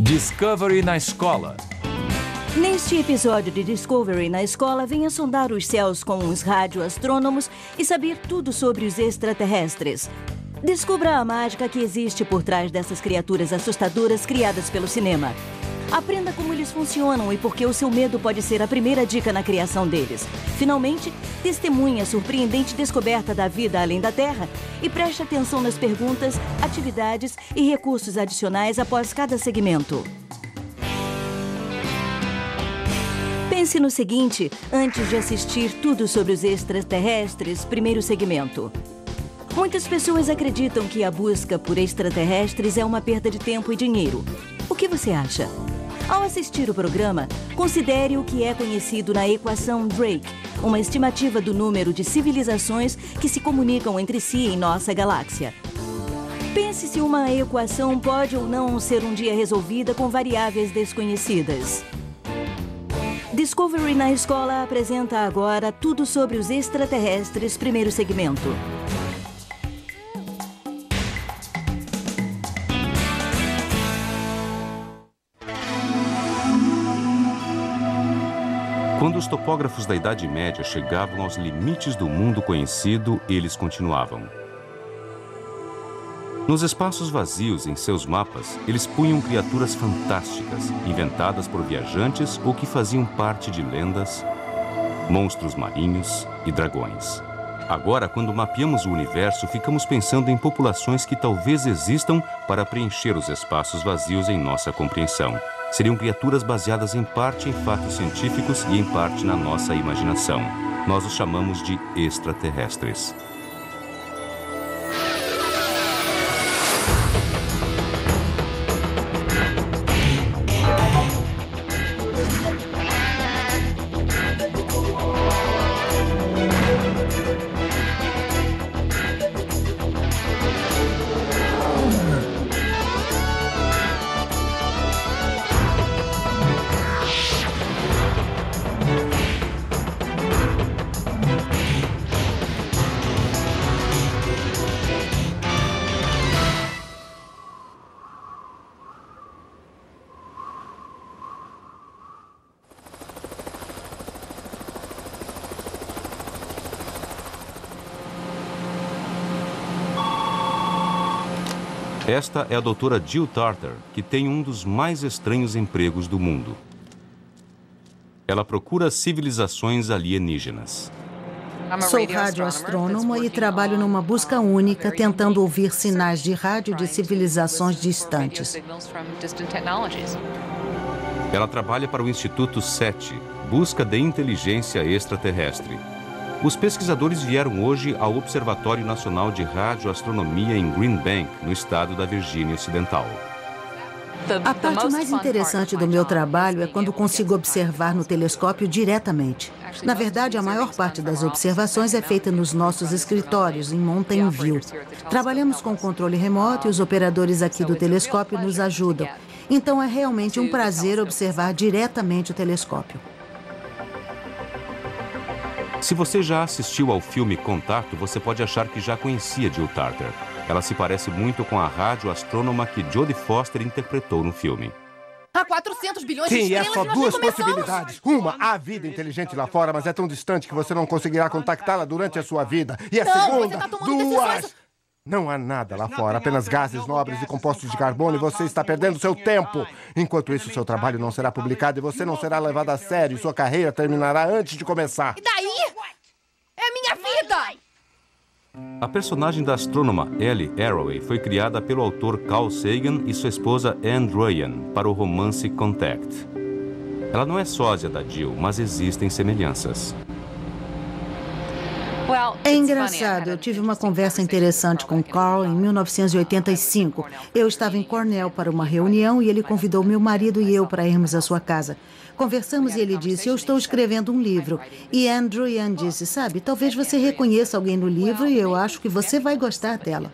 Discovery na escola. Neste episódio de Discovery na escola, venha sondar os céus com os radioastrônomos e saber tudo sobre os extraterrestres. Descubra a mágica que existe por trás dessas criaturas assustadoras criadas pelo cinema. Aprenda como eles funcionam e por que o seu medo pode ser a primeira dica na criação deles. Finalmente, testemunhe a surpreendente descoberta da vida além da Terra e preste atenção nas perguntas, atividades e recursos adicionais após cada segmento. Pense no seguinte, antes de assistir tudo sobre os extraterrestres, primeiro segmento. Muitas pessoas acreditam que a busca por extraterrestres é uma perda de tempo e dinheiro. O que você acha? Ao assistir o programa, considere o que é conhecido na equação Drake, uma estimativa do número de civilizações que se comunicam entre si em nossa galáxia. Pense se uma equação pode ou não ser um dia resolvida com variáveis desconhecidas. Discovery na escola apresenta agora tudo sobre os extraterrestres, primeiro segmento. Quando os topógrafos da Idade Média chegavam aos limites do mundo conhecido, eles continuavam. Nos espaços vazios em seus mapas, eles punham criaturas fantásticas, inventadas por viajantes ou que faziam parte de lendas, monstros marinhos e dragões. Agora, quando mapeamos o universo, ficamos pensando em populações que talvez existam para preencher os espaços vazios em nossa compreensão. Seriam criaturas baseadas em parte em fatos científicos e em parte na nossa imaginação. Nós os chamamos de extraterrestres. Esta é a doutora Jill Tarter, que tem um dos mais estranhos empregos do mundo. Ela procura civilizações alienígenas. Sou radioastrônoma e trabalho numa busca única, tentando ouvir sinais de rádio de civilizações distantes. Ela trabalha para o Instituto SETI, Busca de Inteligência Extraterrestre. Os pesquisadores vieram hoje ao Observatório Nacional de Radioastronomia em Green Bank, no estado da Virgínia Ocidental. A parte mais interessante do meu trabalho é quando consigo observar no telescópio diretamente. Na verdade, a maior parte das observações é feita nos nossos escritórios, em Mountain View. Trabalhamos com controle remoto e os operadores aqui do telescópio nos ajudam. Então, é realmente um prazer observar diretamente o telescópio. Se você já assistiu ao filme Contato, você pode achar que já conhecia Jill Tarter. Ela se parece muito com a radioastrônoma que Jodie Foster interpretou no filme. Há 400 bilhões de Sim, é estrelas só e nós duas nem começamos. possibilidades. Uma, há vida inteligente lá fora, mas é tão distante que você não conseguirá contactá-la durante a sua vida. E a Não, você segunda, tá tomando duas... decisões. Não há nada lá fora, apenas gases nobres e compostos de carbono e você está perdendo seu tempo. Enquanto isso, seu trabalho não será publicado e você não será levado a sério. Sua carreira terminará antes de começar. E daí? É minha vida! A personagem da astrônoma Ellie Arroway foi criada pelo autor Carl Sagan e sua esposa Anne Druyan para o romance Contact. Ela não é sósia da Jill, mas existem semelhanças. É engraçado, eu tive uma conversa interessante com Carl em 1985. Eu estava em Cornell para uma reunião e ele convidou meu marido e eu para irmos à sua casa. Conversamos e ele disse, eu estou escrevendo um livro. E Andrew Yan disse, sabe, talvez você reconheça alguém no livro e eu acho que você vai gostar dela.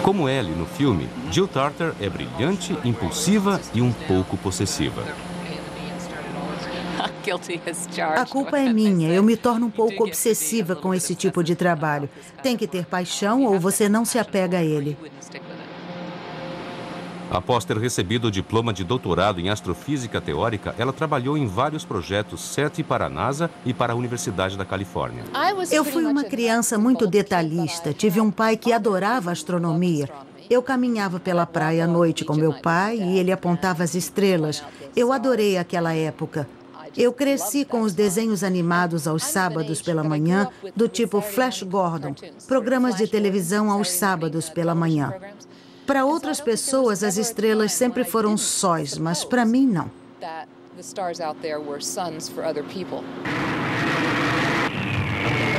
Como Ellie no filme, Jill Tarter é brilhante, impulsiva e um pouco possessiva. A culpa é minha. Eu me torno um pouco obsessiva com esse tipo de trabalho. Tem que ter paixão ou você não se apega a ele. Após ter recebido o diploma de doutorado em astrofísica teórica, ela trabalhou em vários projetos SETI para a NASA e para a Universidade da Califórnia. Eu fui uma criança muito detalhista. Tive um pai que adorava astronomia. Eu caminhava pela praia à noite com meu pai e ele apontava as estrelas. Eu adorei aquela época. Eu cresci com os desenhos animados aos sábados pela manhã, do tipo Flash Gordon, programas de televisão aos sábados pela manhã. Para outras pessoas, as estrelas sempre foram sóis, mas para mim, não.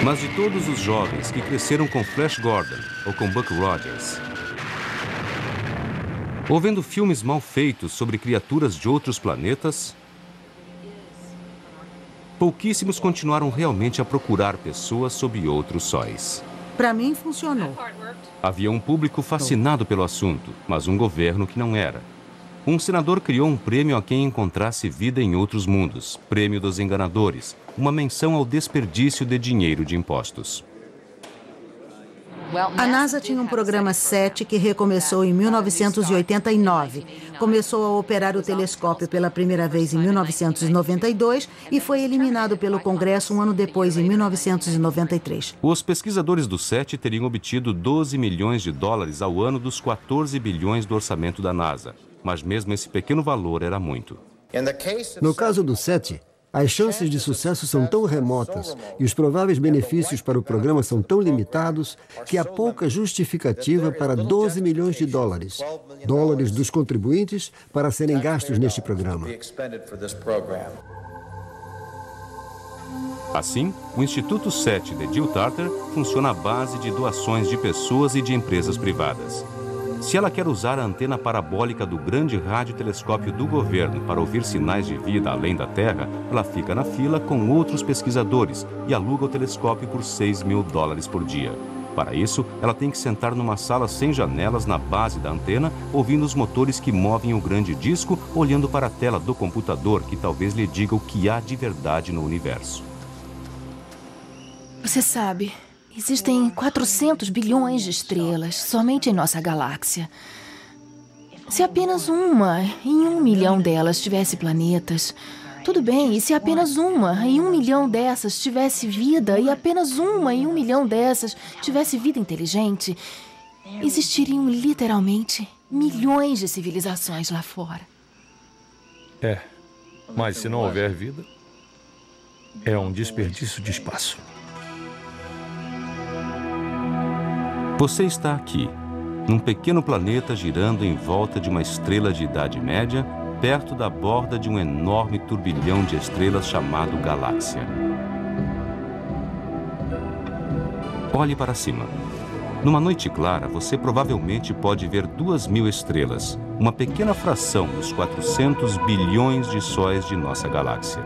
Mas de todos os jovens que cresceram com Flash Gordon ou com Buck Rogers, ou vendo filmes mal feitos sobre criaturas de outros planetas, pouquíssimos continuaram realmente a procurar pessoas sob outros sóis. Para mim, funcionou. Havia um público fascinado pelo assunto, mas um governo que não era. Um senador criou um prêmio a quem encontrasse vida em outros mundos, Prêmio dos Enganadores, uma menção ao desperdício de dinheiro de impostos. A NASA tinha um programa SETI que recomeçou em 1989. Começou a operar o telescópio pela primeira vez em 1992 e foi eliminado pelo Congresso um ano depois, em 1993. Os pesquisadores do SETI teriam obtido 12 milhões de dólares ao ano dos 14 bilhões do orçamento da NASA. Mas mesmo esse pequeno valor era muito. No caso do SETI, as chances de sucesso são tão remotas e os prováveis benefícios para o programa são tão limitados que há pouca justificativa para 12 milhões de dólares dos contribuintes para serem gastos neste programa. Assim, o Instituto SETI de Jill Tarter funciona à base de doações de pessoas e de empresas privadas. Se ela quer usar a antena parabólica do grande radiotelescópio do governo para ouvir sinais de vida além da Terra, ela fica na fila com outros pesquisadores e aluga o telescópio por $6 mil por dia. Para isso, ela tem que sentar numa sala sem janelas na base da antena, ouvindo os motores que movem o grande disco, olhando para a tela do computador que talvez lhe diga o que há de verdade no universo. Você sabe, existem 400 bilhões de estrelas somente em nossa galáxia. Se apenas uma em 1 milhão delas tivesse planetas, tudo bem. E se apenas uma em 1 milhão dessas tivesse vida e apenas uma em 1 milhão dessas tivesse vida inteligente, existiriam literalmente milhões de civilizações lá fora. Mas se não houver vida, é um desperdício de espaço. Você está aqui, num pequeno planeta girando em volta de uma estrela de idade média, perto da borda de um enorme turbilhão de estrelas chamado galáxia. Olhe para cima. Numa noite clara, você provavelmente pode ver 2.000 estrelas, uma pequena fração dos 400 bilhões de sóis de nossa galáxia.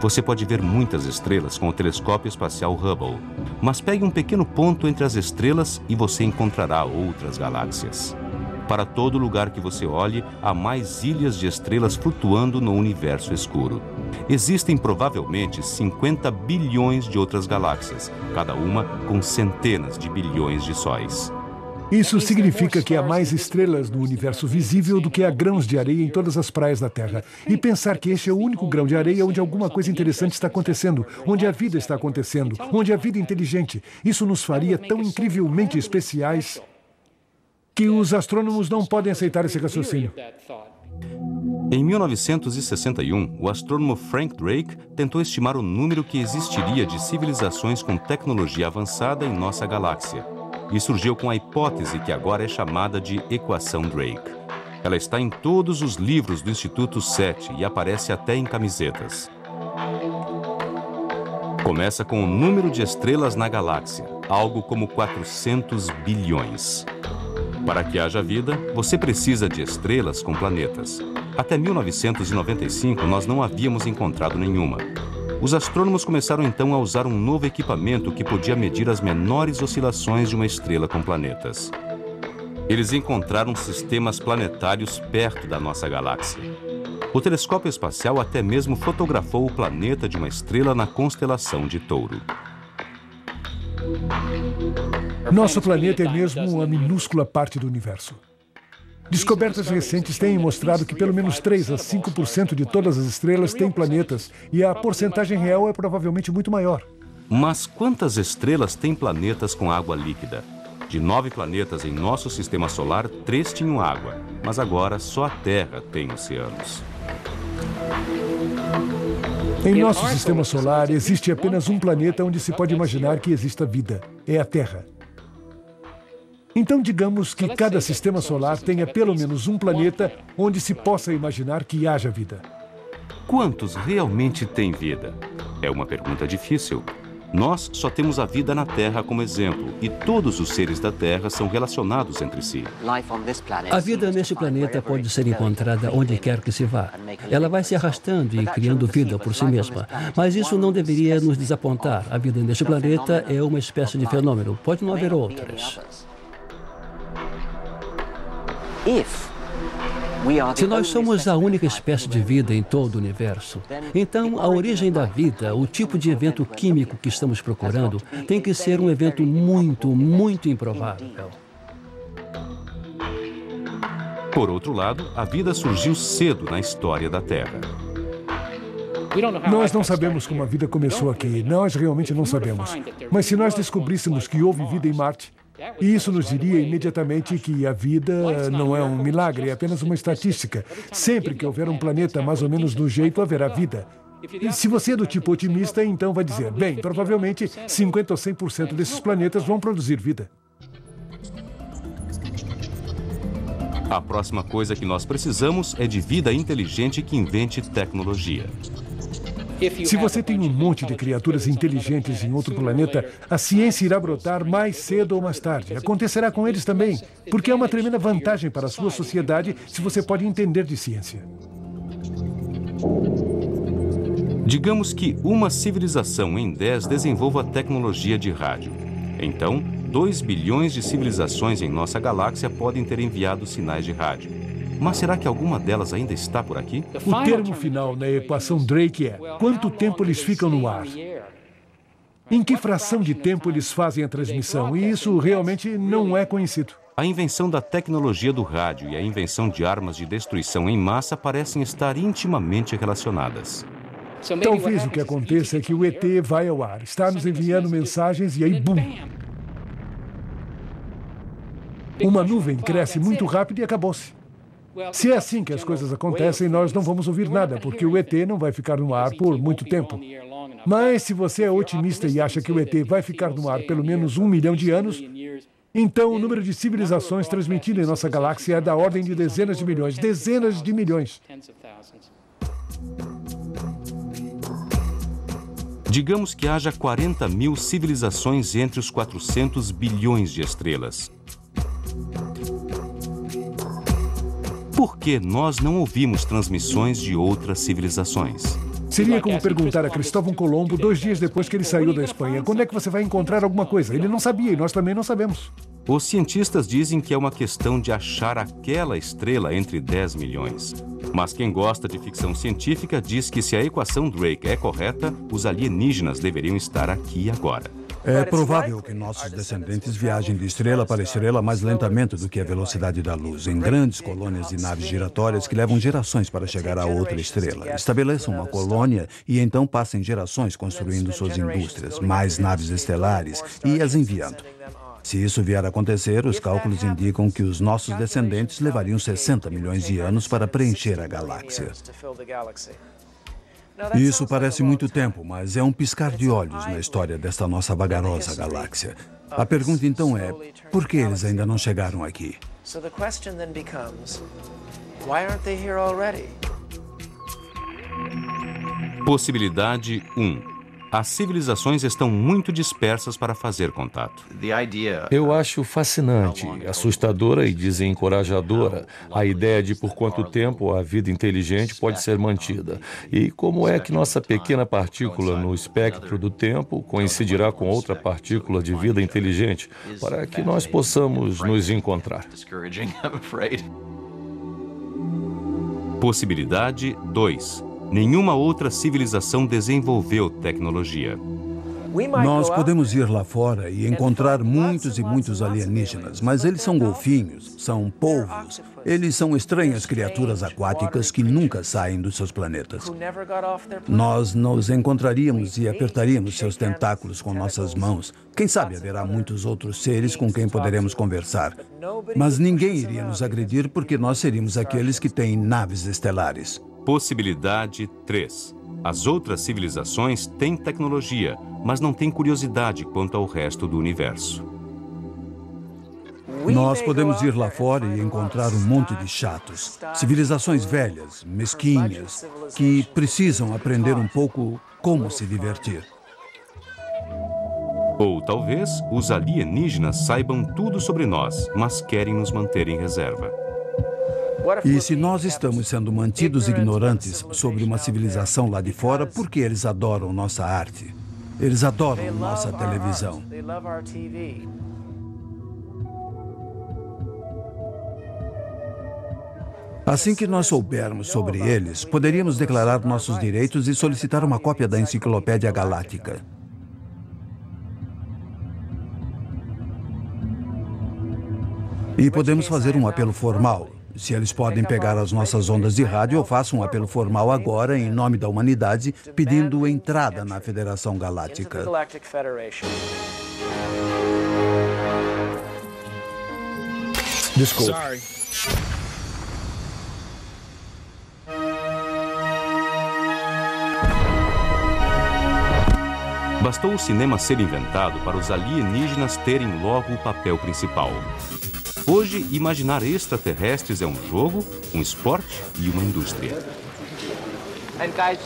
Você pode ver muitas estrelas com o telescópio espacial Hubble, mas pegue um pequeno ponto entre as estrelas e você encontrará outras galáxias. Para todo lugar que você olhe, há mais ilhas de estrelas flutuando no universo escuro. Existem provavelmente 50 bilhões de outras galáxias, cada uma com centenas de bilhões de sóis. Isso significa que há mais estrelas no universo visível do que há grãos de areia em todas as praias da Terra. E pensar que este é o único grão de areia onde alguma coisa interessante está acontecendo, onde a vida está acontecendo, onde a vida é inteligente. Isso nos faria tão incrivelmente especiais que os astrônomos não podem aceitar esse raciocínio. Em 1961, o astrônomo Frank Drake tentou estimar o número que existiria de civilizações com tecnologia avançada em nossa galáxia. E surgiu com a hipótese que agora é chamada de Equação Drake. Ela está em todos os livros do Instituto SETI e aparece até em camisetas. Começa com o número de estrelas na galáxia, algo como 400 bilhões. Para que haja vida, você precisa de estrelas com planetas. Até 1995, nós não havíamos encontrado nenhuma. Os astrônomos começaram então a usar um novo equipamento que podia medir as menores oscilações de uma estrela com planetas. Eles encontraram sistemas planetários perto da nossa galáxia. O telescópio espacial até mesmo fotografou o planeta de uma estrela na constelação de Touro. Nosso planeta é mesmo uma minúscula parte do universo. Descobertas recentes têm mostrado que pelo menos 3 a 5% de todas as estrelas têm planetas, e a porcentagem real é provavelmente muito maior. Mas quantas estrelas têm planetas com água líquida? De 9 planetas em nosso sistema solar, 3 tinham água, mas agora só a Terra tem oceanos. Em nosso sistema solar, existe apenas um planeta onde se pode imaginar que exista vida. É a Terra. Então, digamos que cada sistema solar tenha pelo menos um planeta onde se possa imaginar que haja vida. Quantos realmente têm vida? É uma pergunta difícil. Nós só temos a vida na Terra como exemplo, e todos os seres da Terra são relacionados entre si. A vida neste planeta pode ser encontrada onde quer que se vá. Ela vai se arrastando e criando vida por si mesma. Mas isso não deveria nos desapontar. A vida neste planeta é uma espécie de fenômeno. Pode não haver outras. Se nós somos a única espécie de vida em todo o universo, então a origem da vida, o tipo de evento químico que estamos procurando, tem que ser um evento muito, muito improvável. Por outro lado, a vida surgiu cedo na história da Terra. Nós não sabemos como a vida começou aqui. Nós realmente não sabemos. Mas se nós descobríssemos que houve vida em Marte, isso nos diria imediatamente que a vida não é um milagre, é apenas uma estatística. Sempre que houver um planeta mais ou menos do jeito, haverá vida. E se você é do tipo otimista, então vai dizer, bem, provavelmente 50% ou 100% desses planetas vão produzir vida. A próxima coisa que nós precisamos é de vida inteligente que invente tecnologia. Se você tem um monte de criaturas inteligentes em outro planeta, a ciência irá brotar mais cedo ou mais tarde. Acontecerá com eles também, porque é uma tremenda vantagem para a sua sociedade se você pode entender de ciência. Digamos que uma civilização em 10 desenvolva tecnologia de rádio. Então, 2 bilhões de civilizações em nossa galáxia podem ter enviado sinais de rádio. Mas será que alguma delas ainda está por aqui? O termo final na equação Drake é quanto tempo eles ficam no ar. Em que fração de tempo eles fazem a transmissão? E isso realmente não é conhecido. A invenção da tecnologia do rádio e a invenção de armas de destruição em massa parecem estar intimamente relacionadas. Talvez o que aconteça é que o ET vai ao ar, está nos enviando mensagens e aí, bum! Uma nuvem cresce muito rápido e acabou-se. Se é assim que as coisas acontecem, nós não vamos ouvir nada, porque o ET não vai ficar no ar por muito tempo. Mas se você é otimista e acha que o ET vai ficar no ar pelo menos 1 milhão de anos, então o número de civilizações transmitidas em nossa galáxia é da ordem de dezenas de milhões. Dezenas de milhões. Digamos que haja 40 mil civilizações entre os 400 bilhões de estrelas. Por que nós não ouvimos transmissões de outras civilizações? Seria como perguntar a Cristóvão Colombo 2 dias depois que ele saiu da Espanha, quando é que você vai encontrar alguma coisa? Ele não sabia e nós também não sabemos. Os cientistas dizem que é uma questão de achar aquela estrela entre 10 milhões. Mas quem gosta de ficção científica diz que se a equação Drake é correta, os alienígenas deveriam estar aqui agora. É provável que nossos descendentes viajem de estrela para estrela mais lentamente do que a velocidade da luz, em grandes colônias de naves giratórias que levam gerações para chegar a outra estrela. Estabeleçam uma colônia e então passem gerações construindo suas indústrias, mais naves estelares e as enviando. Se isso vier a acontecer, os cálculos indicam que os nossos descendentes levariam 60 milhões de anos para preencher a galáxia. Isso parece muito tempo, mas é um piscar de olhos na história desta nossa vagarosa galáxia. A pergunta então é, por que eles ainda não chegaram aqui? Possibilidade 1. As civilizações estão muito dispersas para fazer contato. Eu acho fascinante, assustadora e desencorajadora a ideia de por quanto tempo a vida inteligente pode ser mantida. E como é que nossa pequena partícula no espectro do tempo coincidirá com outra partícula de vida inteligente para que nós possamos nos encontrar. Possibilidade 2. Nenhuma outra civilização desenvolveu tecnologia. Nós podemos ir lá fora e encontrar muitos e muitos alienígenas, mas eles são golfinhos, são polvos. Eles são estranhas criaturas aquáticas que nunca saem dos seus planetas. Nós nos encontraríamos e apertaríamos seus tentáculos com nossas mãos. Quem sabe haverá muitos outros seres com quem poderemos conversar. Mas ninguém iria nos agredir porque nós seríamos aqueles que têm naves estelares. Possibilidade 3. As outras civilizações têm tecnologia, mas não têm curiosidade quanto ao resto do universo. Nós podemos ir lá fora e encontrar um monte de chatos. Civilizações velhas, mesquinhas, que precisam aprender um pouco como se divertir. Ou talvez os alienígenas saibam tudo sobre nós, mas querem nos manter em reserva. E se nós estamos sendo mantidos ignorantes sobre uma civilização lá de fora, porque eles adoram nossa arte? Eles adoram nossa televisão. Assim que nós soubermos sobre eles, poderíamos declarar nossos direitos e solicitar uma cópia da Enciclopédia Galáctica. E podemos fazer um apelo formal. Se eles podem pegar as nossas ondas de rádio, eu faço um apelo formal agora, em nome da humanidade, pedindo entrada na Federação Galáctica. Desculpe. Bastou o cinema ser inventado para os alienígenas terem logo o papel principal. Hoje, imaginar extraterrestres é um jogo, um esporte e uma indústria.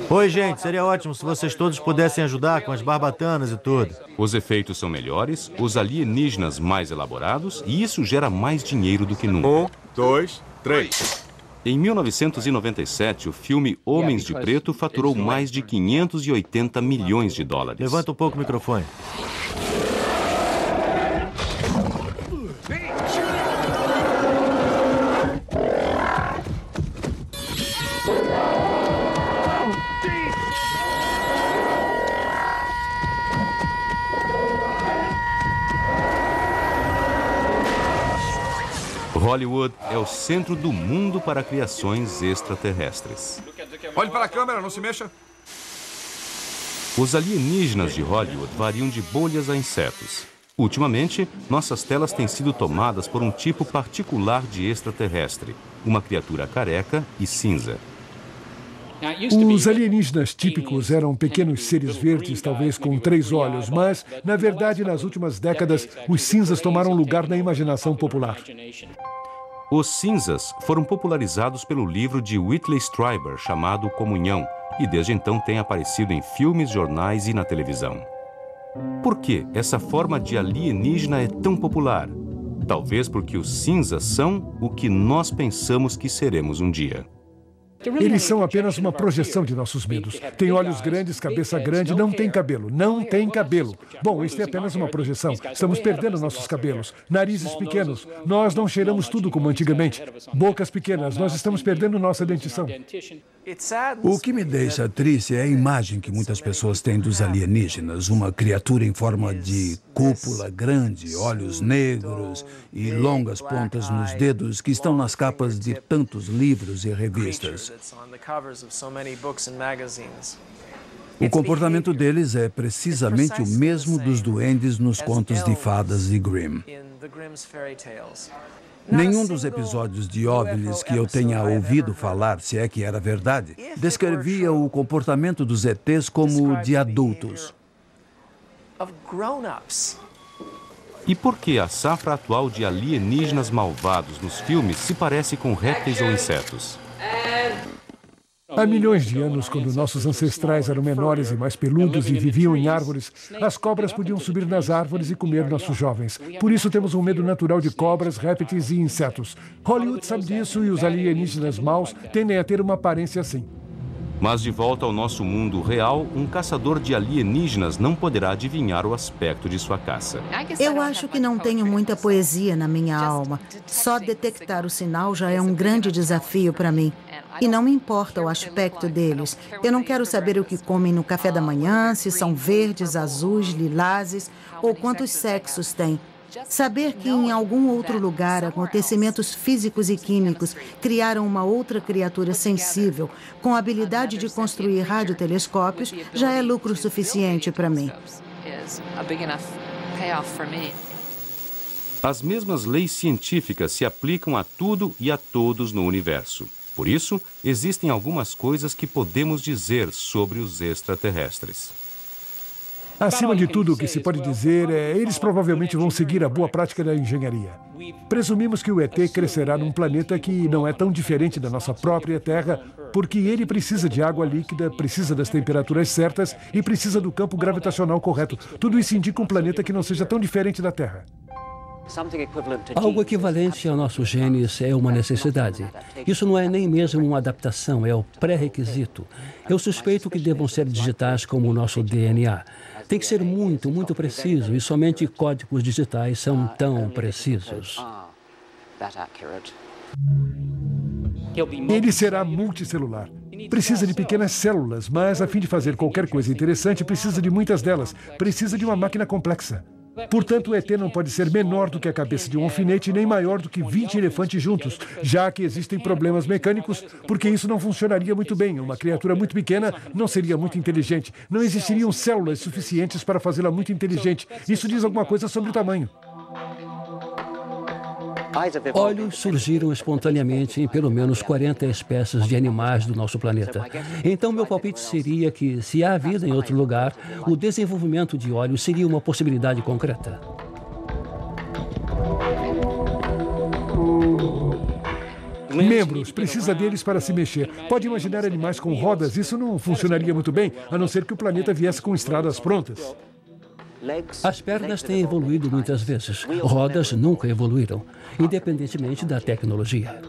Oi, gente. Seria ótimo se vocês todos pudessem ajudar com as barbatanas e tudo. Os efeitos são melhores, os alienígenas mais elaborados e isso gera mais dinheiro do que nunca. 1, 2, 3. Em 1997, o filme Homens de Preto faturou mais de 580 milhões de dólares. Levanta um pouco o microfone. Hollywood é o centro do mundo para criações extraterrestres. Olhe para a câmera, não se mexa. Os alienígenas de Hollywood variam de bolhas a insetos. Ultimamente, nossas telas têm sido tomadas por um tipo particular de extraterrestre, uma criatura careca e cinza. Os alienígenas típicos eram pequenos seres verdes, talvez com 3 olhos, mas, na verdade, nas últimas décadas, os cinzas tomaram lugar na imaginação popular. Os cinzas foram popularizados pelo livro de Whitley Strieber, chamado Comunhão, e desde então têm aparecido em filmes, jornais e na televisão. Por que essa forma de alienígena é tão popular? Talvez porque os cinzas são o que nós pensamos que seremos um dia. Eles são apenas uma projeção de nossos medos. Tem olhos grandes, cabeça grande, não tem cabelo. Não tem cabelo. Bom, isso é apenas uma projeção. Estamos perdendo nossos cabelos. Narizes pequenos. Nós não cheiramos tudo como antigamente. Bocas pequenas. Nós estamos perdendo nossa dentição. O que me deixa triste é a imagem que muitas pessoas têm dos alienígenas. Uma criatura em forma de cúpula grande, olhos negros e longas pontas nos dedos que estão nas capas de tantos livros e revistas. O comportamento deles é precisamente o mesmo dos duendes nos contos de fadas de Grimm. Nenhum dos episódios de OVNIs que eu tenha ouvido falar, se é que era verdade, descrevia o comportamento dos ETs como de adultos. E por que a safra atual de alienígenas malvados nos filmes se parece com répteis ou insetos? Há milhões de anos, quando nossos ancestrais eram menores e mais peludos e viviam em árvores, as cobras podiam subir nas árvores e comer nossos jovens. Por isso temos um medo natural de cobras, répteis e insetos. Hollywood sabe disso e os alienígenas maus tendem a ter uma aparência assim. Mas de volta ao nosso mundo real, um caçador de alienígenas não poderá adivinhar o aspecto de sua caça. Eu acho que não tenho muita poesia na minha alma. Só detectar o sinal já é um grande desafio para mim. E não me importa o aspecto deles. Eu não quero saber o que comem no café da manhã, se são verdes, azuis, lilazes ou quantos sexos têm. Saber que em algum outro lugar acontecimentos físicos e químicos criaram uma outra criatura sensível com a habilidade de construir radiotelescópios já é lucro suficiente para mim. As mesmas leis científicas se aplicam a tudo e a todos no universo. Por isso, existem algumas coisas que podemos dizer sobre os extraterrestres. Acima de tudo, o que se pode dizer é eles provavelmente vão seguir a boa prática da engenharia. Presumimos que o ET crescerá num planeta que não é tão diferente da nossa própria Terra, porque ele precisa de água líquida, precisa das temperaturas certas e precisa do campo gravitacional correto. Tudo isso indica um planeta que não seja tão diferente da Terra. Algo equivalente ao nosso genes é uma necessidade. Isso não é nem mesmo uma adaptação, é o pré-requisito. Eu suspeito que devam ser digitais como o nosso DNA. Tem que ser muito, muito preciso e somente códigos digitais são tão precisos. Ele será multicelular. Precisa de pequenas células, mas a fim de fazer qualquer coisa interessante, precisa de muitas delas. Precisa de uma máquina complexa. Portanto, o ET não pode ser menor do que a cabeça de um alfinete, nem maior do que 20 elefantes juntos, já que existem problemas mecânicos, porque isso não funcionaria muito bem. Uma criatura muito pequena não seria muito inteligente. Não existiriam células suficientes para fazê-la muito inteligente. Isso diz alguma coisa sobre o tamanho. Olhos surgiram espontaneamente em pelo menos 40 espécies de animais do nosso planeta. Então, meu palpite seria que, se há vida em outro lugar, o desenvolvimento de olhos seria uma possibilidade concreta. Membros, precisa deles para se mexer. Pode imaginar animais com rodas? Isso não funcionaria muito bem, a não ser que o planeta viesse com estradas prontas. As pernas têm evoluído muitas vezes. Rodas nunca evoluíram, independentemente da tecnologia.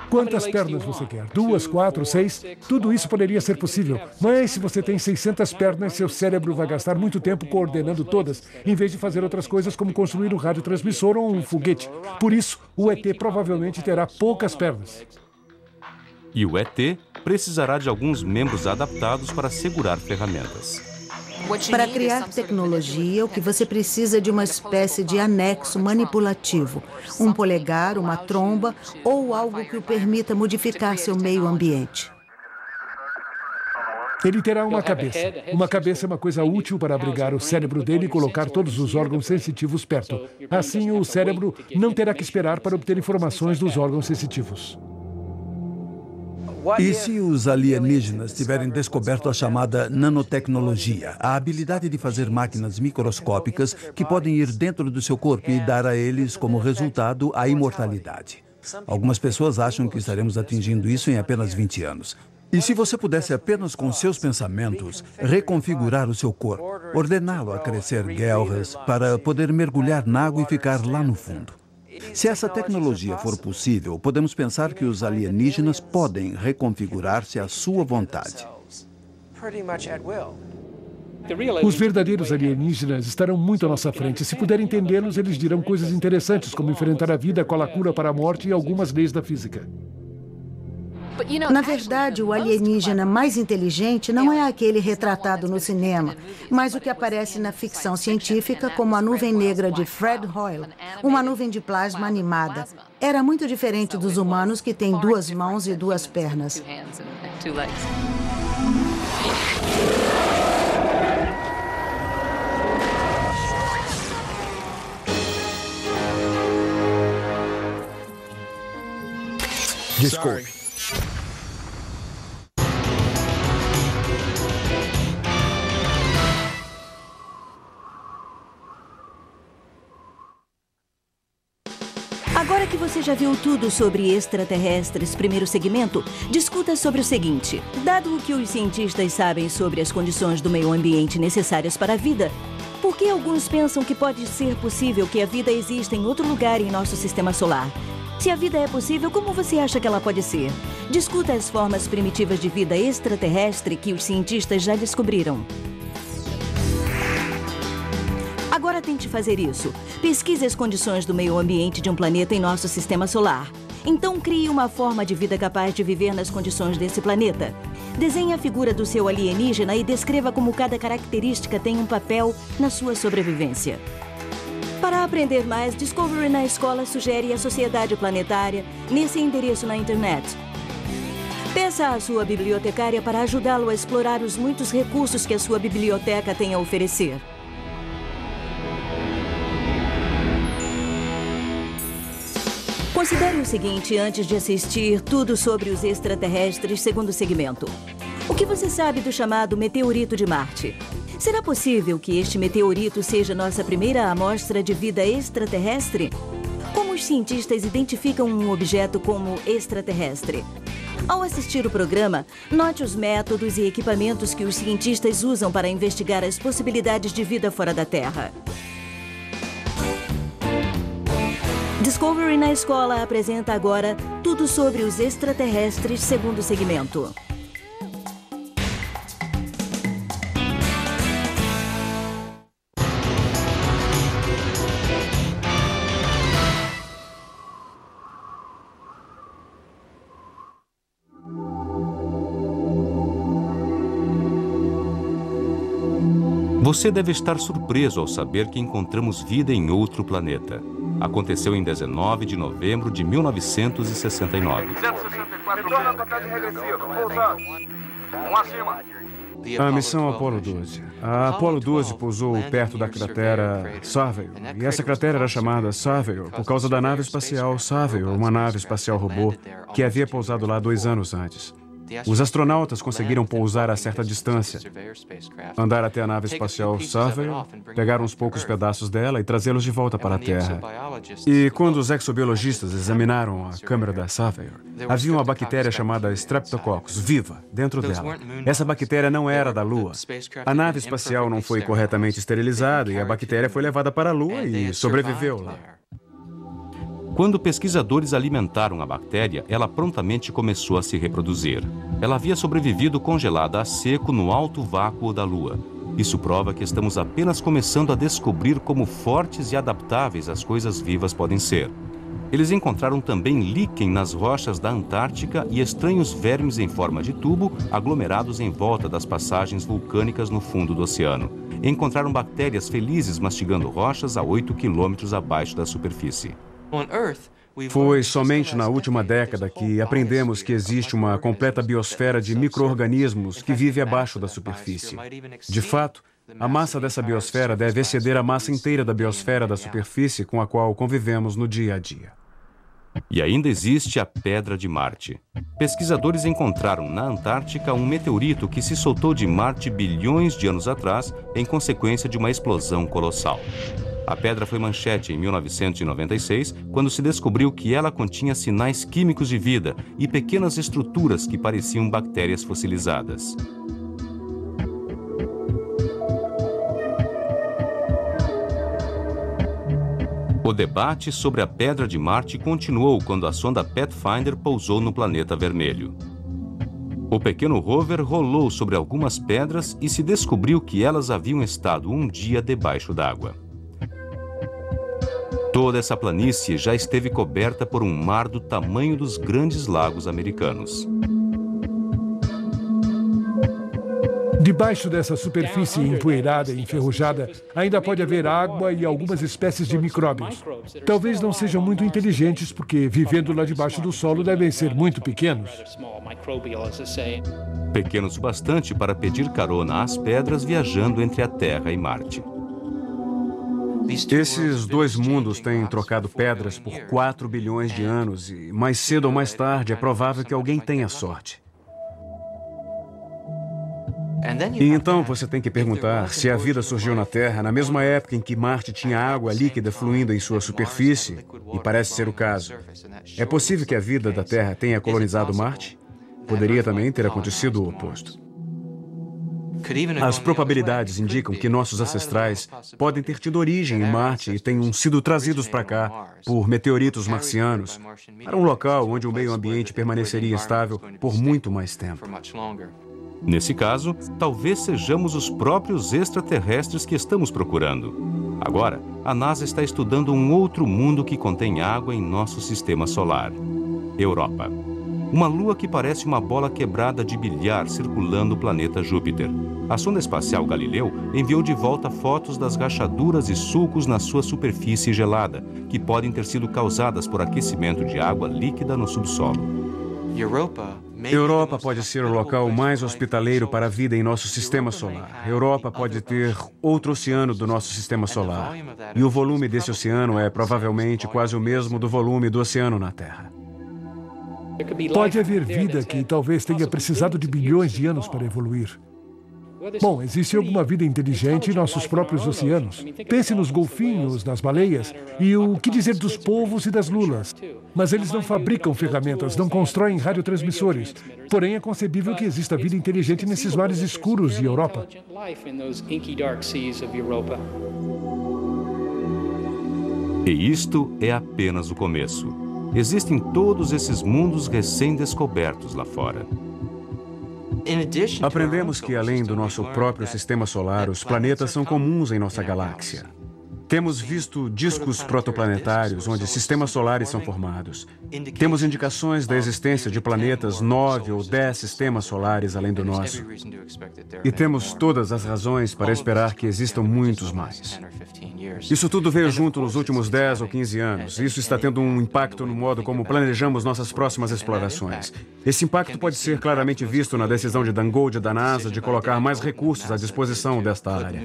Quantas pernas você quer? 2, 4, 6? Tudo isso poderia ser possível. Mas se você tem 600 pernas, seu cérebro vai gastar muito tempo coordenando todas, em vez de fazer outras coisas como construir um radiotransmissor ou um foguete. Por isso, o ET provavelmente terá poucas pernas. E o ET precisará de alguns membros adaptados para segurar ferramentas. Para criar tecnologia, o que você precisa é de uma espécie de anexo manipulativo, um polegar, uma tromba ou algo que o permita modificar seu meio ambiente. Ele terá uma cabeça. Uma cabeça é uma coisa útil para abrigar o cérebro dele e colocar todos os órgãos sensitivos perto. Assim, o cérebro não terá que esperar para obter informações dos órgãos sensitivos. E se os alienígenas tiverem descoberto a chamada nanotecnologia, a habilidade de fazer máquinas microscópicas que podem ir dentro do seu corpo e dar a eles como resultado a imortalidade? Algumas pessoas acham que estaremos atingindo isso em apenas 20 anos. E se você pudesse apenas com seus pensamentos reconfigurar o seu corpo, ordená-lo a crescer guelras para poder mergulhar na água e ficar lá no fundo? Se essa tecnologia for possível, podemos pensar que os alienígenas podem reconfigurar-se à sua vontade. Os verdadeiros alienígenas estarão muito à nossa frente. Se puder entendê-los, eles dirão coisas interessantes, como enfrentar a vida, qual a cura para a morte e algumas leis da física. Na verdade, o alienígena mais inteligente não é aquele retratado no cinema, mas o que aparece na ficção científica como a nuvem negra de Fred Hoyle, uma nuvem de plasma animada. Era muito diferente dos humanos que têm 2 mãos e 2 pernas. Desculpe. Agora que você já viu tudo sobre extraterrestres, primeiro segmento, discuta sobre o seguinte. Dado o que os cientistas sabem sobre as condições do meio ambiente necessárias para a vida, por que alguns pensam que pode ser possível que a vida exista em outro lugar em nosso sistema solar? Se a vida é possível, como você acha que ela pode ser? Discuta as formas primitivas de vida extraterrestre que os cientistas já descobriram. Agora tente fazer isso. Pesquise as condições do meio ambiente de um planeta em nosso sistema solar. Então crie uma forma de vida capaz de viver nas condições desse planeta. Desenhe a figura do seu alienígena e descreva como cada característica tem um papel na sua sobrevivência. Para aprender mais, Discovery na Escola sugere a Sociedade Planetária nesse endereço na internet. Peça à sua bibliotecária para ajudá-lo a explorar os muitos recursos que a sua biblioteca tem a oferecer. Considere o seguinte antes de assistir tudo sobre os extraterrestres, segundo segmento. O que você sabe do chamado meteorito de Marte? Será possível que este meteorito seja nossa primeira amostra de vida extraterrestre? Como os cientistas identificam um objeto como extraterrestre? Ao assistir o programa, note os métodos e equipamentos que os cientistas usam para investigar as possibilidades de vida fora da Terra. Discovery na Escola apresenta agora tudo sobre os extraterrestres, segundo segmento. Você deve estar surpreso ao saber que encontramos vida em outro planeta. Aconteceu em 19 de novembro de 1969. 164 retorna à contagem regressiva, pousando. Acima. A missão Apollo 12. A Apollo 12 pousou perto da cratera Surveyor. E essa cratera era chamada Surveyor por causa da nave espacial Surveyor, uma nave espacial robô que havia pousado lá 2 anos antes. Os astronautas conseguiram pousar a certa distância, andar até a nave espacial Surveyor, pegar uns poucos pedaços dela e trazê-los de volta para a Terra. E quando os exobiologistas examinaram a câmera da Surveyor, havia uma bactéria chamada Streptococcus viva dentro dela. Essa bactéria não era da Lua. A nave espacial não foi corretamente esterilizada e a bactéria foi levada para a Lua e sobreviveu lá. Quando pesquisadores alimentaram a bactéria, ela prontamente começou a se reproduzir. Ela havia sobrevivido congelada a seco no alto vácuo da Lua. Isso prova que estamos apenas começando a descobrir como fortes e adaptáveis as coisas vivas podem ser. Eles encontraram também líquen nas rochas da Antártica e estranhos vermes em forma de tubo aglomerados em volta das passagens vulcânicas no fundo do oceano. Encontraram bactérias felizes mastigando rochas a 8 quilômetros abaixo da superfície. Foi somente na última década que aprendemos que existe uma completa biosfera de micro-organismos que vive abaixo da superfície. De fato, a massa dessa biosfera deve exceder a massa inteira da biosfera da superfície com a qual convivemos no dia a dia. E ainda existe a Pedra de Marte. Pesquisadores encontraram na Antártica um meteorito que se soltou de Marte bilhões de anos atrás em consequência de uma explosão colossal. A pedra foi manchete em 1996, quando se descobriu que ela continha sinais químicos de vida e pequenas estruturas que pareciam bactérias fossilizadas. O debate sobre a Pedra de Marte continuou quando a sonda Pathfinder pousou no planeta vermelho. O pequeno rover rolou sobre algumas pedras e se descobriu que elas haviam estado um dia debaixo d'água. Toda essa planície já esteve coberta por um mar do tamanho dos grandes lagos americanos. Debaixo dessa superfície empoeirada e enferrujada, ainda pode haver água e algumas espécies de micróbios. Talvez não sejam muito inteligentes, porque vivendo lá debaixo do solo devem ser muito pequenos. Pequenos o bastante para pedir carona às pedras viajando entre a Terra e Marte. Esses dois mundos têm trocado pedras por 4 bilhões de anos e mais cedo ou mais tarde é provável que alguém tenha sorte. E então você tem que perguntar se a vida surgiu na Terra na mesma época em que Marte tinha água líquida fluindo em sua superfície, e parece ser o caso. É possível que a vida da Terra tenha colonizado Marte? Poderia também ter acontecido o oposto. As probabilidades indicam que nossos ancestrais podem ter tido origem em Marte e tenham sido trazidos para cá por meteoritos marcianos, para um local onde o meio ambiente permaneceria estável por muito mais tempo. Nesse caso, talvez sejamos os próprios extraterrestres que estamos procurando. Agora, a NASA está estudando um outro mundo que contém água em nosso sistema solar. Europa. Uma lua que parece uma bola quebrada de bilhar circulando o planeta Júpiter. A sonda espacial Galileu enviou de volta fotos das rachaduras e sulcos na sua superfície gelada, que podem ter sido causadas por aquecimento de água líquida no subsolo. Europa pode ser o local mais hospitaleiro para a vida em nosso sistema solar. Europa pode ter outro oceano do nosso sistema solar. E o volume desse oceano é provavelmente quase o mesmo do volume do oceano na Terra. Pode haver vida que talvez tenha precisado de bilhões de anos para evoluir. Bom, existe alguma vida inteligente em nossos próprios oceanos. Pense nos golfinhos, nas baleias, e o que dizer dos polvos e das lulas. Mas eles não fabricam ferramentas, não constroem radiotransmissores. Porém, é concebível que exista vida inteligente nesses mares escuros de Europa. E isto é apenas o começo. Existem todos esses mundos recém-descobertos lá fora. Aprendemos que, além do nosso próprio sistema solar, os planetas são comuns em nossa galáxia. Temos visto discos protoplanetários onde sistemas solares são formados. Temos indicações da existência de planetas 9 ou 10 sistemas solares além do nosso. E temos todas as razões para esperar que existam muitos mais. Isso tudo veio junto nos últimos 10 ou 15 anos. Isso está tendo um impacto no modo como planejamos nossas próximas explorações. Esse impacto pode ser claramente visto na decisão de Dan Gold da NASA de colocar mais recursos à disposição desta área.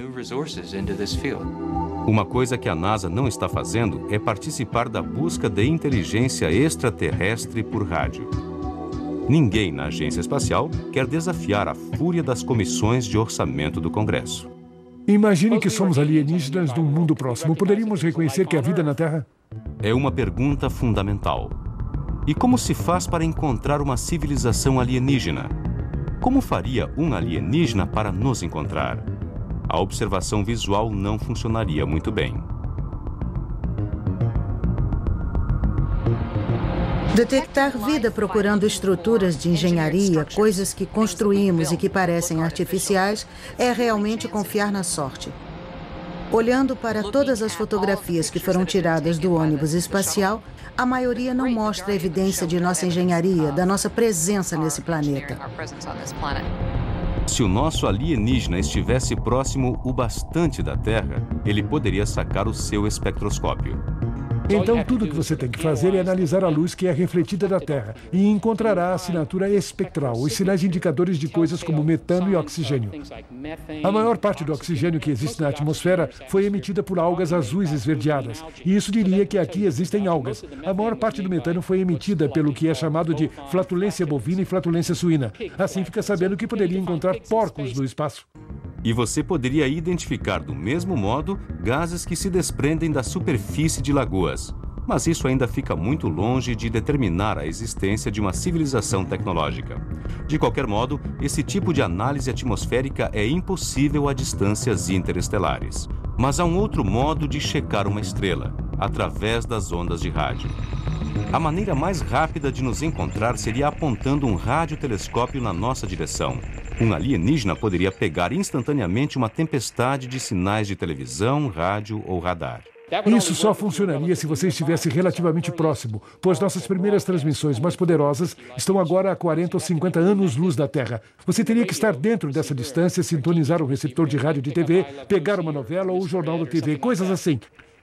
Uma coisa que a NASA não está fazendo é participar da busca de inteligência extraterrestre por rádio. Ninguém na agência espacial quer desafiar a fúria das comissões de orçamento do Congresso. Imagine que somos alienígenas de um mundo próximo. Poderíamos reconhecer que há vida na Terra? É uma pergunta fundamental. E como se faz para encontrar uma civilização alienígena? Como faria um alienígena para nos encontrar? A observação visual não funcionaria muito bem. Detectar vida procurando estruturas de engenharia, coisas que construímos e que parecem artificiais, é realmente confiar na sorte. Olhando para todas as fotografias que foram tiradas do ônibus espacial, a maioria não mostra evidência de nossa engenharia, da nossa presença nesse planeta. Se o nosso alienígena estivesse próximo o bastante da Terra, ele poderia sacar o seu espectroscópio. Então, tudo que você tem que fazer é analisar a luz que é refletida da Terra e encontrará a assinatura espectral, os sinais indicadores de coisas como metano e oxigênio. A maior parte do oxigênio que existe na atmosfera foi emitida por algas azuis esverdeadas, e isso diria que aqui existem algas. A maior parte do metano foi emitida pelo que é chamado de flatulência bovina e flatulência suína. Assim fica sabendo que poderia encontrar porcos no espaço. E você poderia identificar do mesmo modo gases que se desprendem da superfície de lagoas. Mas isso ainda fica muito longe de determinar a existência de uma civilização tecnológica. De qualquer modo, esse tipo de análise atmosférica é impossível a distâncias interestelares. Mas há um outro modo de checar uma estrela, através das ondas de rádio. A maneira mais rápida de nos encontrar seria apontando um radiotelescópio na nossa direção. Um alienígena poderia pegar instantaneamente uma tempestade de sinais de televisão, rádio ou radar. Isso só funcionaria se você estivesse relativamente próximo, pois nossas primeiras transmissões mais poderosas estão agora a 40 ou 50 anos-luz da Terra. Você teria que estar dentro dessa distância, sintonizar um receptor de rádio de TV, pegar uma novela ou o jornal da TV, coisas assim.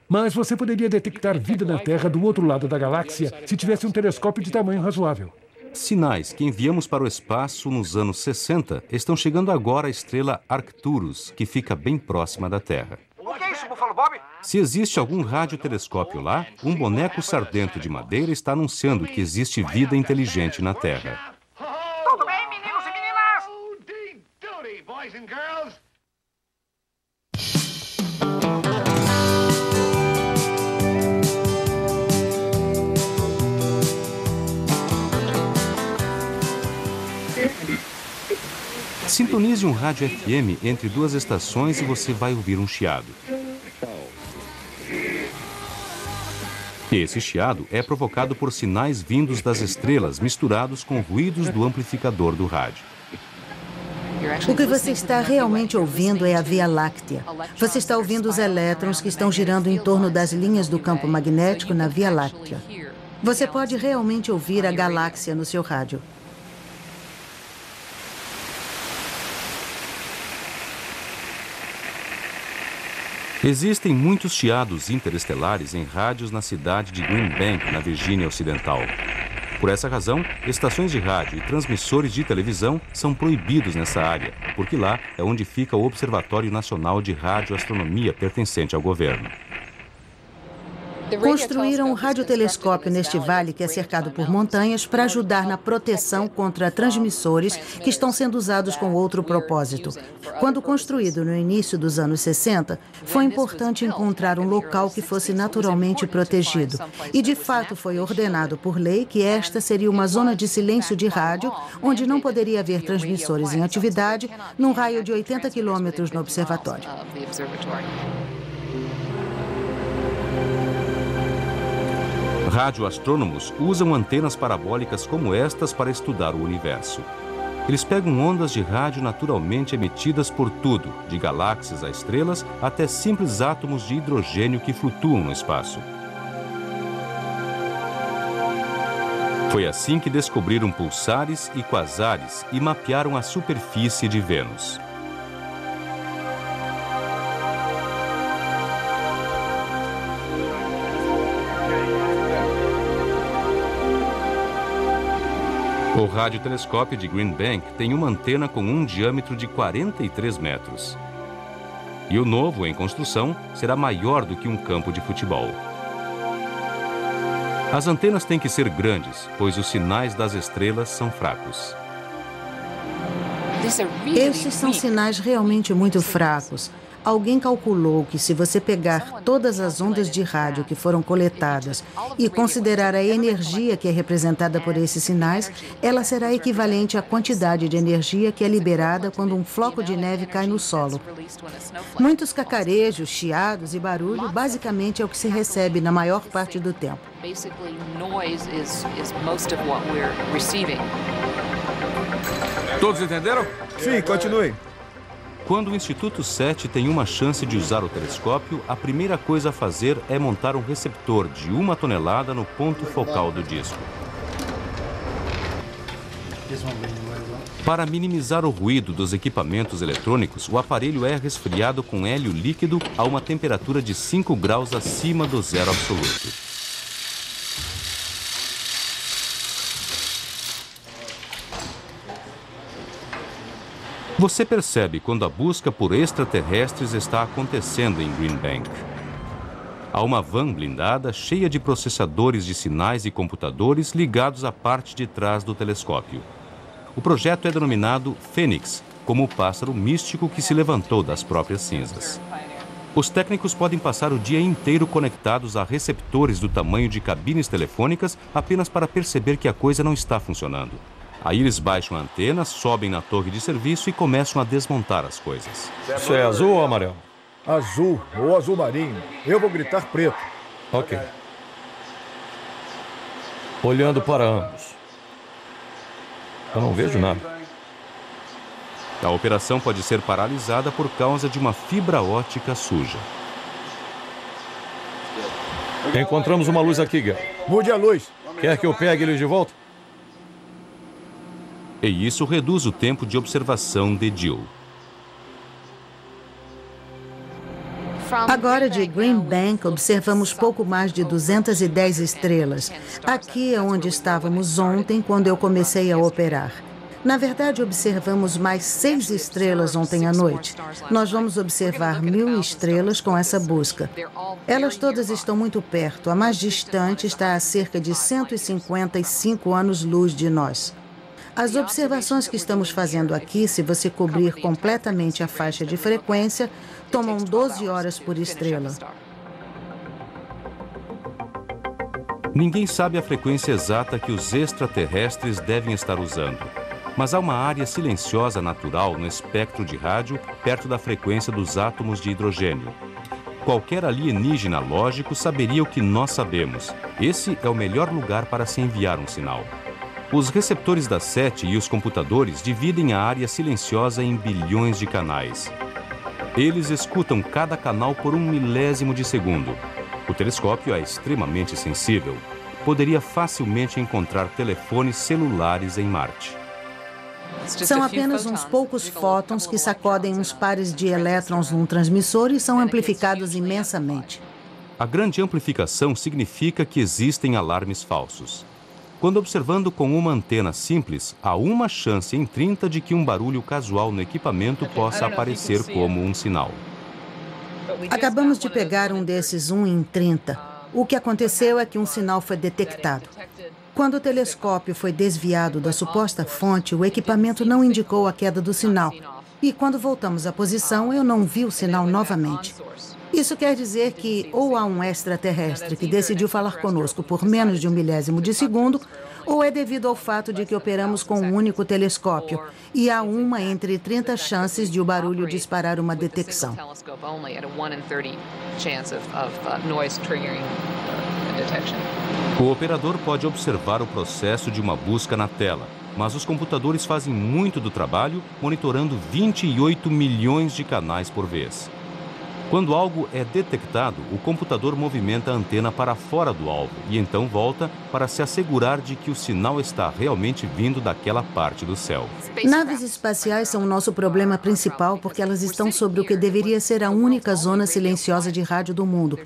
Mas você poderia detectar vida na Terra do outro lado da galáxia se tivesse um telescópio de tamanho razoável. Sinais que enviamos para o espaço nos anos 60 estão chegando agora à estrela Arcturus, que fica bem próxima da Terra. O que é isso, Buffalo Bob? Se existe algum radiotelescópio lá, um boneco sardento de madeira está anunciando que existe vida inteligente na Terra. Tudo bem, meninos e meninas? Sintonize um rádio FM entre duas estações e você vai ouvir um chiado. Esse chiado é provocado por sinais vindos das estrelas misturados com ruídos do amplificador do rádio. O que você está realmente ouvindo é a Via Láctea. Você está ouvindo os elétrons que estão girando em torno das linhas do campo magnético na Via Láctea. Você pode realmente ouvir a galáxia no seu rádio. Existem muitos chiados interestelares em rádios na cidade de Green Bank, na Virgínia Ocidental. Por essa razão, estações de rádio e transmissores de televisão são proibidos nessa área, porque lá é onde fica o Observatório Nacional de Radioastronomia pertencente ao governo. Construíram um radiotelescópio neste vale que é cercado por montanhas para ajudar na proteção contra transmissores que estão sendo usados com outro propósito. Quando construído no início dos anos 60, foi importante encontrar um local que fosse naturalmente protegido. E de fato foi ordenado por lei que esta seria uma zona de silêncio de rádio, onde não poderia haver transmissores em atividade, num raio de 80 quilômetros no observatório. Radioastrônomos usam antenas parabólicas como estas para estudar o universo. Eles pegam ondas de rádio naturalmente emitidas por tudo, de galáxias a estrelas até simples átomos de hidrogênio que flutuam no espaço. Foi assim que descobriram pulsares e quasares e mapearam a superfície de Vênus. O radiotelescópio de Green Bank tem uma antena com um diâmetro de 43 metros. E o novo, em construção, será maior do que um campo de futebol. As antenas têm que ser grandes, pois os sinais das estrelas são fracos. Estes são sinais realmente muito fracos. Alguém calculou que se você pegar todas as ondas de rádio que foram coletadas e considerar a energia que é representada por esses sinais, ela será equivalente à quantidade de energia que é liberada quando um floco de neve cai no solo. Muitos cacarejos, chiados e barulho basicamente é o que se recebe na maior parte do tempo. Todos entenderam? Sim, continue. Quando o Instituto SETI tem uma chance de usar o telescópio, a primeira coisa a fazer é montar um receptor de 1 tonelada no ponto focal do disco. Para minimizar o ruído dos equipamentos eletrônicos, o aparelho é resfriado com hélio líquido a uma temperatura de 5 graus acima do zero absoluto. Você percebe quando a busca por extraterrestres está acontecendo em Green Bank. Há uma van blindada cheia de processadores de sinais e computadores ligados à parte de trás do telescópio. O projeto é denominado Fênix, como o pássaro místico que se levantou das próprias cinzas. Os técnicos podem passar o dia inteiro conectados a receptores do tamanho de cabines telefônicas apenas para perceber que a coisa não está funcionando. Aí eles baixam a antena, sobem na torre de serviço e começam a desmontar as coisas. Isso é azul ou amarelo? Azul ou azul marinho. Eu vou gritar preto. Ok. Olhando para ambos. Eu não vejo nada. A operação pode ser paralisada por causa de uma fibra ótica suja. Encontramos uma luz aqui, Gary. Mude a luz. Quer que eu pegue ele de volta? E isso reduz o tempo de observação de Jill. Agora de Green Bank, observamos pouco mais de 210 estrelas. Aqui é onde estávamos ontem, quando eu comecei a operar. Na verdade, observamos mais 6 estrelas ontem à noite. Nós vamos observar 1000 estrelas com essa busca. Elas todas estão muito perto. A mais distante está a cerca de 155 anos-luz de nós. As observações que estamos fazendo aqui, se você cobrir completamente a faixa de frequência, tomam 12 horas por estrela. Ninguém sabe a frequência exata que os extraterrestres devem estar usando, mas há uma área silenciosa natural no espectro de rádio perto da frequência dos átomos de hidrogênio. Qualquer alienígena lógico saberia o que nós sabemos. Esse é o melhor lugar para se enviar um sinal. Os receptores da SETI e os computadores dividem a área silenciosa em bilhões de canais. Eles escutam cada canal por 1 milésimo de segundo. O telescópio é extremamente sensível. poderia facilmente encontrar telefones celulares em Marte. São apenas uns poucos fótons que sacodem uns pares de elétrons num transmissor e são amplificados imensamente. A grande amplificação significa que existem alarmes falsos. Quando observando com uma antena simples, há uma chance em 30 de que um barulho casual no equipamento possa aparecer como um sinal. Acabamos de pegar um desses 1 em 30. O que aconteceu é que um sinal foi detectado. Quando o telescópio foi desviado da suposta fonte, o equipamento não indicou a queda do sinal. E quando voltamos à posição, eu não vi o sinal novamente. Isso quer dizer que ou há um extraterrestre que decidiu falar conosco por menos de 1 milésimo de segundo, ou é devido ao fato de que operamos com um único telescópio e há uma entre 30 chances de o barulho disparar uma detecção. O operador pode observar o processo de uma busca na tela, mas os computadores fazem muito do trabalho monitorando 28 milhões de canais por vez. Quando algo é detectado, o computador movimenta a antena para fora do alvo e então volta para se assegurar de que o sinal está realmente vindo daquela parte do céu. Naves espaciais são o nosso problema principal porque elas estão sobre o que deveria ser a única zona silenciosa de rádio do mundo.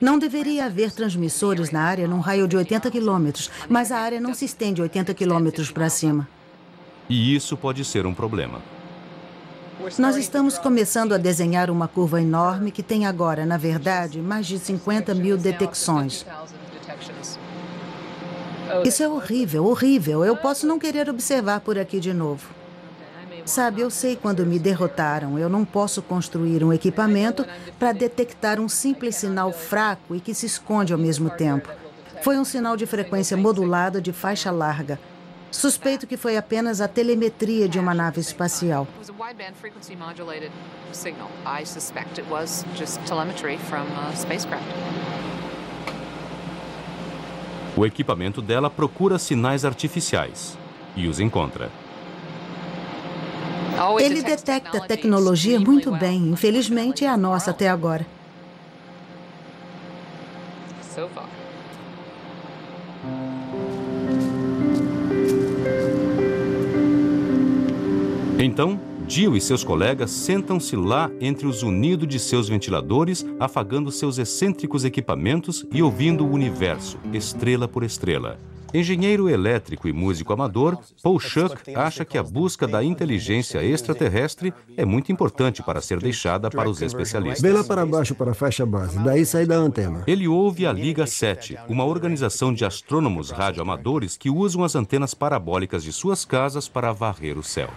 Não deveria haver transmissores na área num raio de 80 quilômetros, mas a área não se estende 80 quilômetros para cima. E isso pode ser um problema. Nós estamos começando a desenhar uma curva enorme que tem agora, na verdade, mais de 50 mil detecções. Isso é horrível, horrível. Eu posso não querer observar por aqui de novo. Sabe, eu sei quando me derrotaram. Eu não posso construir um equipamento para detectar um simples sinal fraco e que se esconde ao mesmo tempo. Foi um sinal de frequência modulada de faixa larga. Suspeito que foi apenas a telemetria de uma nave espacial. O equipamento dela procura sinais artificiais e os encontra. Ele detecta tecnologia muito bem. Infelizmente, é a nossa até agora. Então, Jill e seus colegas sentam-se lá entre os unidos de seus ventiladores, afagando seus excêntricos equipamentos e ouvindo o universo, estrela por estrela. Engenheiro elétrico e músico amador, Paul Schuck acha que a busca da inteligência extraterrestre é muito importante para ser deixada para os especialistas. Vem lá para baixo para a faixa base, daí sai da antena. Ele ouve a Liga 7, uma organização de astrônomos radioamadores que usam as antenas parabólicas de suas casas para varrer o céu.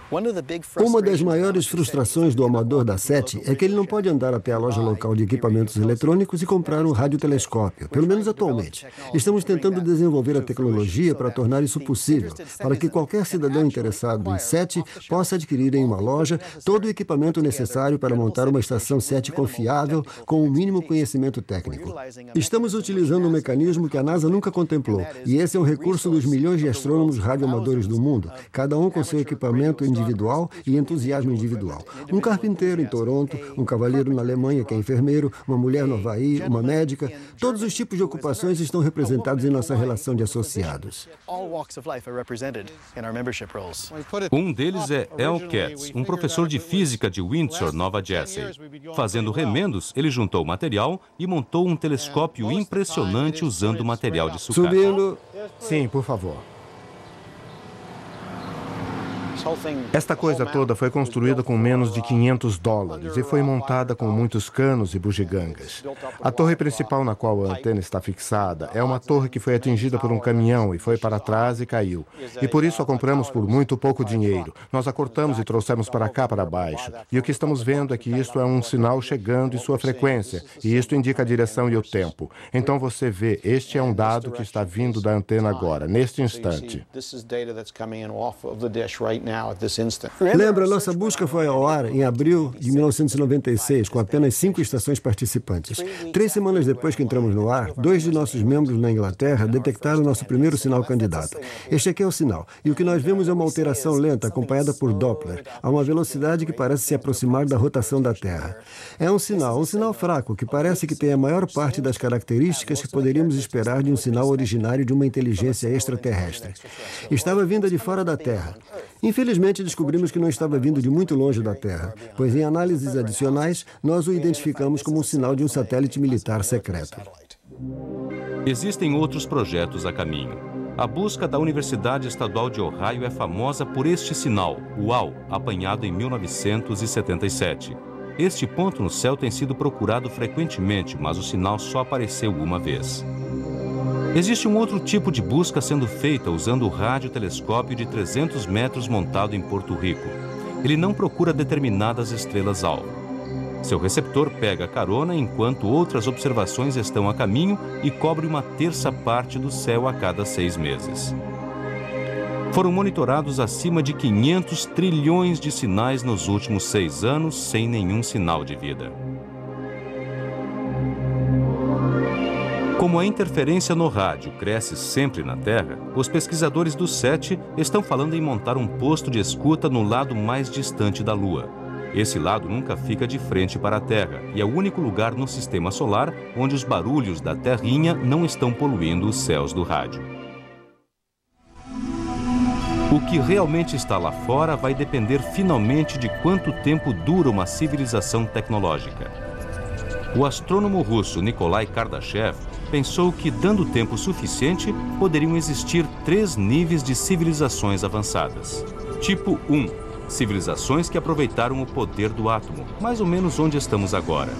Uma das maiores frustrações do amador da 7 é que ele não pode andar até a loja local de equipamentos eletrônicos e comprar um radiotelescópio, pelo menos atualmente. Estamos tentando desenvolver a tecnologia para tornar isso possível, para que qualquer cidadão interessado em SETI possa adquirir em uma loja todo o equipamento necessário para montar uma estação SETI confiável com o mínimo conhecimento técnico. Estamos utilizando um mecanismo que a NASA nunca contemplou, e esse é um recurso dos milhões de astrônomos radioamadores do mundo, cada um com seu equipamento individual e entusiasmo individual. Um carpinteiro em Toronto, um cavalheiro na Alemanha que é enfermeiro, uma mulher no Havaí, uma médica, todos os tipos de ocupações estão representados em nossa relação de associados. Um deles é Al Katz, um professor de física de Windsor, Nova Jersey. Fazendo remendos, ele juntou material e montou um telescópio impressionante usando material de sucata. Subindo. Sim, por favor. Esta coisa toda foi construída com menos de $500 e foi montada com muitos canos e bugigangas. A torre principal na qual a antena está fixada é uma torre que foi atingida por um caminhão e foi para trás e caiu. E por isso a compramos por muito pouco dinheiro. Nós a cortamos e trouxemos para cá, para baixo. E o que estamos vendo é que isto é um sinal chegando e sua frequência. E isto indica a direção e o tempo. Então você vê, este é um dado que está vindo da antena agora, neste instante. Lembra, nossa busca foi ao ar em abril de 1996, com apenas 5 estações participantes. 3 semanas depois que entramos no ar, 2 de nossos membros na Inglaterra detectaram nosso primeiro sinal candidato. Este aqui é o sinal, e o que nós vemos é uma alteração lenta acompanhada por Doppler, a uma velocidade que parece se aproximar da rotação da Terra. É um sinal fraco, que parece que tem a maior parte das características que poderíamos esperar de um sinal originário de uma inteligência extraterrestre. Estava vinda de fora da Terra. Infelizmente, descobrimos que não estava vindo de muito longe da Terra, pois em análises adicionais, nós o identificamos como um sinal de um satélite militar secreto. Existem outros projetos a caminho. A busca da Universidade Estadual de Ohio é famosa por este sinal, UAU, apanhado em 1977. Este ponto no céu tem sido procurado frequentemente, mas o sinal só apareceu uma vez. Existe um outro tipo de busca sendo feita usando o radiotelescópio de 300 metros montado em Porto Rico. Ele não procura determinadas estrelas-alvo. Seu receptor pega carona enquanto outras observações estão a caminho e cobre 1/3 do céu a cada 6 meses. Foram monitorados acima de 500 trilhões de sinais nos últimos 6 anos, sem nenhum sinal de vida. Como a interferência no rádio cresce sempre na Terra, os pesquisadores do SETI estão falando em montar um posto de escuta no lado mais distante da Lua. Esse lado nunca fica de frente para a Terra e é o único lugar no sistema solar onde os barulhos da terrinha não estão poluindo os céus do rádio. O que realmente está lá fora vai depender finalmente de quanto tempo dura uma civilização tecnológica. O astrônomo russo Nikolai Kardashev pensou que, dando tempo suficiente, poderiam existir 3 níveis de civilizações avançadas. Tipo 1. Civilizações que aproveitaram o poder do átomo, mais ou menos onde estamos agora.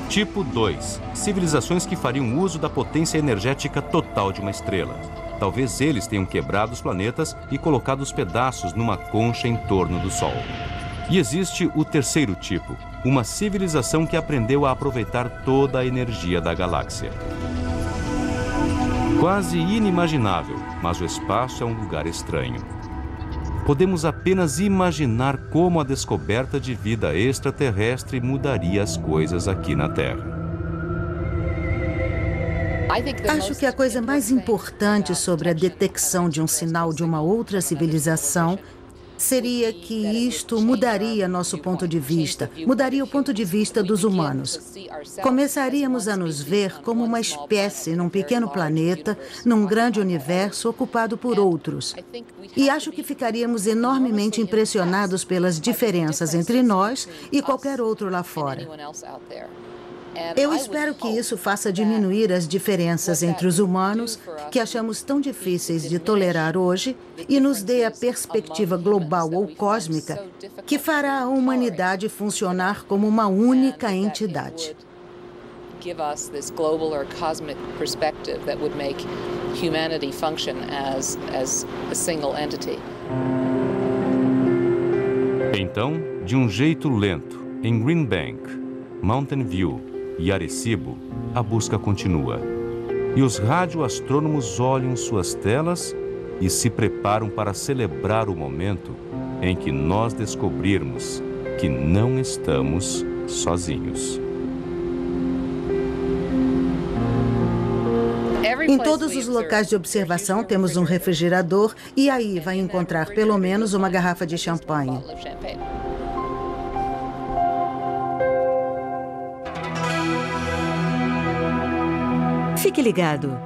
Tipo 2. Civilizações que fariam uso da potência energética total de uma estrela. Talvez eles tenham quebrado os planetas e colocado os pedaços numa concha em torno do Sol. E existe o terceiro tipo, uma civilização que aprendeu a aproveitar toda a energia da galáxia. Quase inimaginável, mas o espaço é um lugar estranho. Podemos apenas imaginar como a descoberta de vida extraterrestre mudaria as coisas aqui na Terra. Acho que a coisa mais importante sobre a detecção de um sinal de uma outra civilização seria que isto mudaria nosso ponto de vista, mudaria o ponto de vista dos humanos. Começaríamos a nos ver como uma espécie num pequeno planeta, num grande universo ocupado por outros. E acho que ficaríamos enormemente impressionados pelas diferenças entre nós e qualquer outro lá fora. Eu espero que isso faça diminuir as diferenças entre os humanos, que achamos tão difíceis de tolerar hoje, e nos dê a perspectiva global ou cósmica que fará a humanidade funcionar como uma única entidade. Give us this global or cosmic perspective that would make humanity function as a single entity. Então, de um jeito lento, em Green Bank, Mountain View e Arecibo, a busca continua. E os radioastrônomos olham suas telas e se preparam para celebrar o momento em que nós descobrirmos que não estamos sozinhos. Em todos os locais de observação temos um refrigerador e aí vai encontrar pelo menos uma garrafa de champanhe. Fique ligado.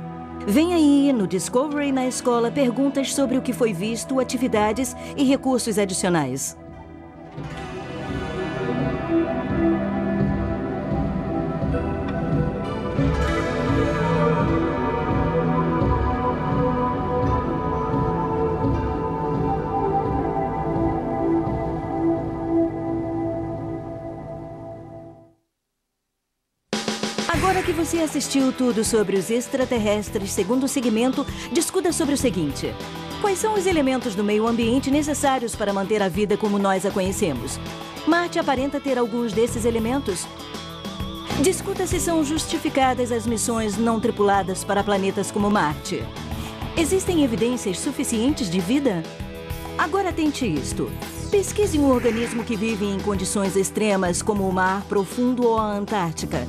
Vem aí no Discovery na Escola perguntas sobre o que foi visto, atividades e recursos adicionais. Agora que você assistiu tudo sobre os extraterrestres segundo o segmento, discuta sobre o seguinte: quais são os elementos do meio ambiente necessários para manter a vida como nós a conhecemos? Marte aparenta ter alguns desses elementos? Discuta se são justificadas as missões não tripuladas para planetas como Marte. Existem evidências suficientes de vida? Agora tente isto. Pesquise um organismo que vive em condições extremas, como o mar profundo ou a Antártica.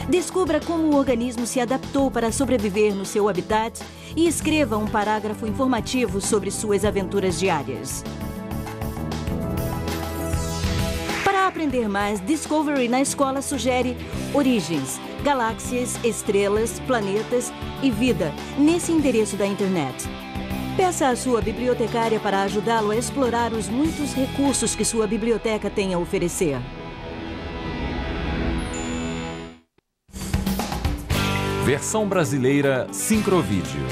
Descubra como o organismo se adaptou para sobreviver no seu habitat e escreva um parágrafo informativo sobre suas aventuras diárias. Para aprender mais, Discovery na escola sugere origens, galáxias, estrelas, planetas e vida nesse endereço da internet. Peça à sua bibliotecária para ajudá-lo a explorar os muitos recursos que sua biblioteca tem a oferecer. Versão brasileira Sincrovídeo.